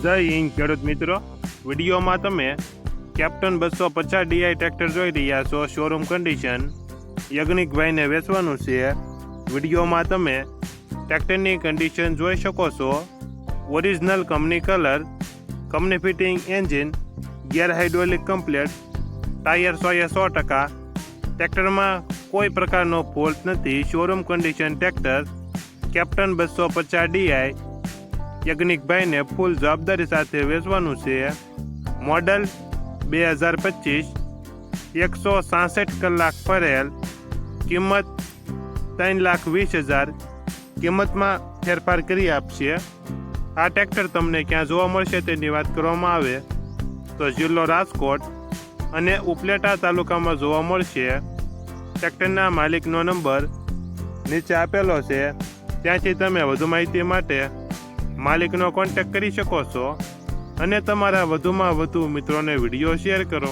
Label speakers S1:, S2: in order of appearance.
S1: જય હિન્દ ખેડૂત મિત્રો, વિડીયોમાં તમે કેપ્ટન 250 DI ટ્રેક્ટર જોઈ રહ્યા છો. શોરૂમ કન્ડિશન, યજ્ઞિકભાઈને વેચવાનું છે. વિડીયોમાં તમે ટ્રેક્ટરની કન્ડિશન જોઈ શકો છો. Original company colour, company fitting engine, gear hydraulic complete, tyre 100%. ટ્રેક્ટરમાં કોઈ પ્રકારનો ફોલ્ટ નથી. Showroom condition tractor captain 250 DI યજ્ઞિકભાઈને ફૂલ જવાબદારી સાથે વેચવાનું છે. મોડલ 2025, 166 કલાક ફરેલ. કિંમત 3,20,000. કિંમતમાં ફેરફાર કરી આપશે. આ ટ્રેક્ટર તમને ક્યાં જોવા મળશે તેની વાત કરવામાં આવે તો જિલ્લો રાજકોટ અને ઉપલેટા તાલુકામાં જોવા મળશે. ટ્રેક્ટરના માલિકનો નંબર નીચે આપેલો છે, ત્યાંથી તમે વધુ માહિતી માટે માલિકનો કોન્ટેક્ટ કરી શકો છો અને તમારા વધુમાં વધુ મિત્રોને વિડીયો શેર કરો.